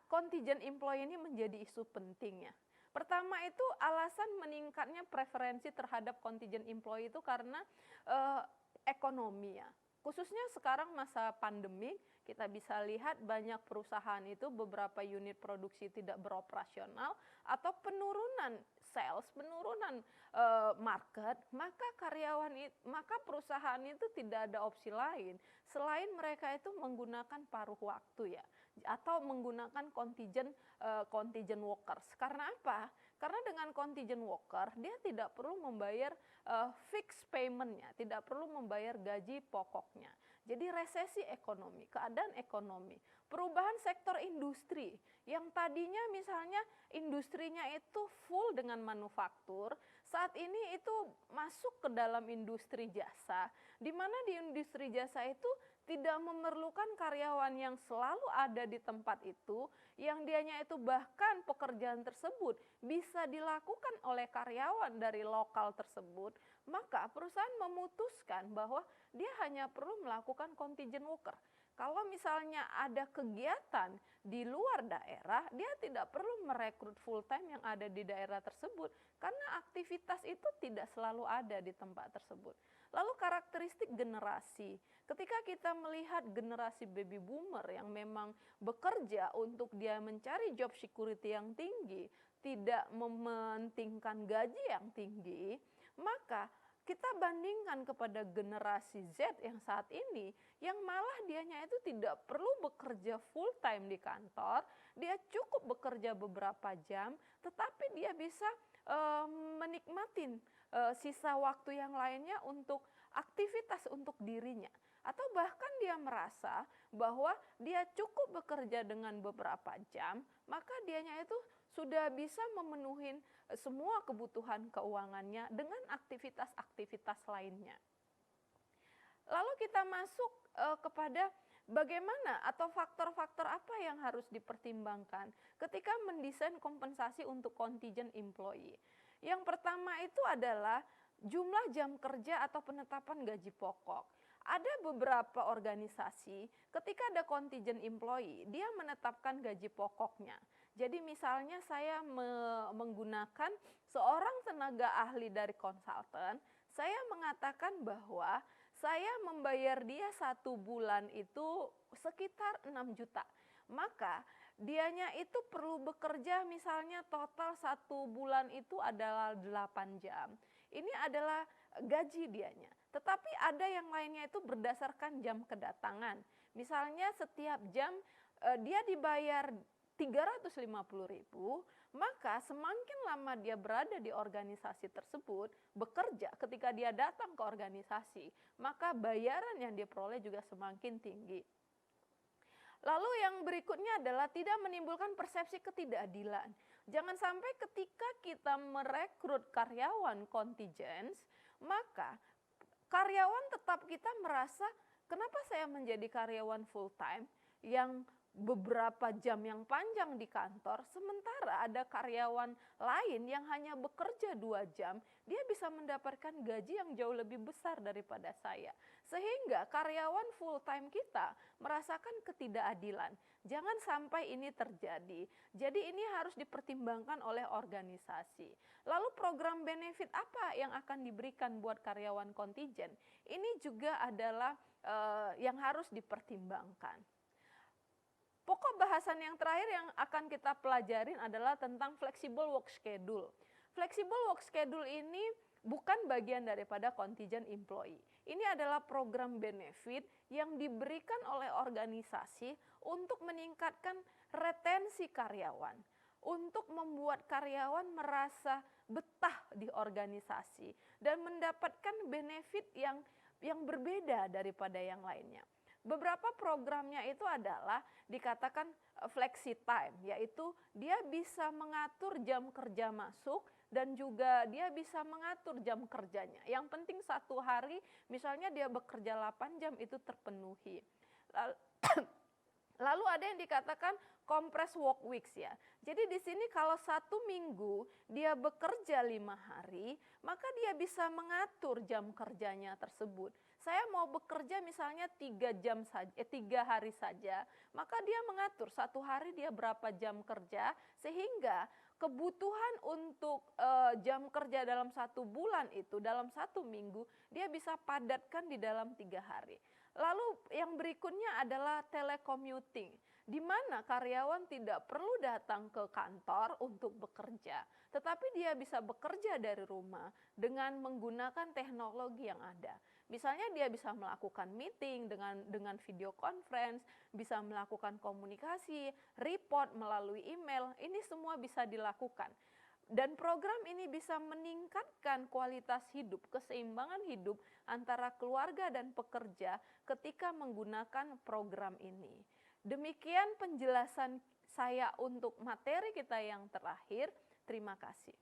contingent employee ini menjadi isu penting ya? Pertama itu alasan meningkatnya preferensi terhadap contingent employee itu karena ekonomi ya. Khususnya sekarang masa pandemi, kita bisa lihat banyak perusahaan itu beberapa unit produksi tidak beroperasional atau penurunan sales, penurunan market, maka perusahaan itu tidak ada opsi lain selain mereka itu menggunakan paruh waktu ya, atau menggunakan contingent workers. Karena apa? Karena dengan contingent worker dia tidak perlu membayar fixed payment-nya, tidak perlu membayar gaji pokoknya. Jadi resesi ekonomi, keadaan ekonomi, perubahan sektor industri yang tadinya misalnya industrinya itu full dengan manufaktur, saat ini itu masuk ke dalam industri jasa, di mana di industri jasa itu tidak memerlukan karyawan yang selalu ada di tempat itu, yang dianya itu bahkan pekerjaan tersebut bisa dilakukan oleh karyawan dari lokal tersebut, maka perusahaan memutuskan bahwa dia hanya perlu melakukan contingent worker. Kalau misalnya ada kegiatan di luar daerah, dia tidak perlu merekrut full time yang ada di daerah tersebut karena aktivitas itu tidak selalu ada di tempat tersebut. Lalu karakteristik generasi, ketika kita melihat generasi baby boomer yang memang bekerja untuk dia mencari job security yang tinggi, tidak mementingkan gaji yang tinggi, maka kita bandingkan kepada generasi Z yang saat ini, yang malah dianya itu tidak perlu bekerja full time di kantor, dia cukup bekerja beberapa jam, tetapi dia bisa menikmatin sisa waktu yang lainnya untuk aktivitas untuk dirinya. Atau bahkan dia merasa bahwa dia cukup bekerja dengan beberapa jam, maka dianya itu sudah bisa memenuhi semua kebutuhan keuangannya dengan aktivitas-aktivitas lainnya. Lalu kita masuk kepada bagaimana atau faktor-faktor apa yang harus dipertimbangkan ketika mendesain kompensasi untuk contingent employee. Yang pertama itu adalah jumlah jam kerja atau penetapan gaji pokok. Ada beberapa organisasi ketika ada contingent employee, dia menetapkan gaji pokoknya. Jadi misalnya saya menggunakan seorang tenaga ahli dari konsultan, saya mengatakan bahwa saya membayar dia 1 bulan itu sekitar 6 juta. Maka dianya itu perlu bekerja misalnya total 1 bulan itu adalah 8 jam. Ini adalah gaji dianya. Tetapi ada yang lainnya itu berdasarkan jam kedatangan. Misalnya setiap jam dia dibayar 350.000, maka semakin lama dia berada di organisasi tersebut, bekerja ketika dia datang ke organisasi, maka bayaran yang dia peroleh juga semakin tinggi. Lalu yang berikutnya adalah tidak menimbulkan persepsi ketidakadilan. Jangan sampai ketika kita merekrut karyawan contingent, maka karyawan tetap kita merasa, kenapa saya menjadi karyawan full time yang beberapa jam yang panjang di kantor, sementara ada karyawan lain yang hanya bekerja 2 jam, dia bisa mendapatkan gaji yang jauh lebih besar daripada saya. Sehingga karyawan full time kita merasakan ketidakadilan. Jangan sampai ini terjadi. Jadi ini harus dipertimbangkan oleh organisasi. Lalu program benefit apa yang akan diberikan buat karyawan kontingent? Ini juga adalah yang harus dipertimbangkan. Pokok bahasan yang terakhir yang akan kita pelajarin adalah tentang flexible work schedule. Flexible work schedule ini bukan bagian daripada contingent employee. Ini adalah program benefit yang diberikan oleh organisasi untuk meningkatkan retensi karyawan, untuk membuat karyawan merasa betah di organisasi dan mendapatkan benefit yang berbeda daripada yang lainnya. Beberapa programnya itu adalah dikatakan flexi time, yaitu dia bisa mengatur jam kerja masuk dan juga dia bisa mengatur jam kerjanya. Yang penting 1 hari misalnya dia bekerja 8 jam itu terpenuhi. Lalu ada yang dikatakan compress work weeks ya. Jadi di sini kalau 1 minggu dia bekerja 5 hari, maka dia bisa mengatur jam kerjanya tersebut. saya mau bekerja misalnya 3 hari saja, maka dia mengatur 1 hari dia berapa jam kerja, sehingga kebutuhan untuk jam kerja dalam 1 bulan itu, dalam 1 minggu, dia bisa padatkan di dalam 3 hari. Lalu yang berikutnya adalah telecommuting, di mana karyawan tidak perlu datang ke kantor untuk bekerja, tetapi dia bisa bekerja dari rumah dengan menggunakan teknologi yang ada. Misalnya dia bisa melakukan meeting dengan video conference, bisa melakukan komunikasi, report melalui email, ini semua bisa dilakukan. Dan program ini bisa meningkatkan kualitas hidup, keseimbangan hidup antara keluarga dan pekerja ketika menggunakan program ini. Demikian penjelasan saya untuk materi kita yang terakhir. Terima kasih.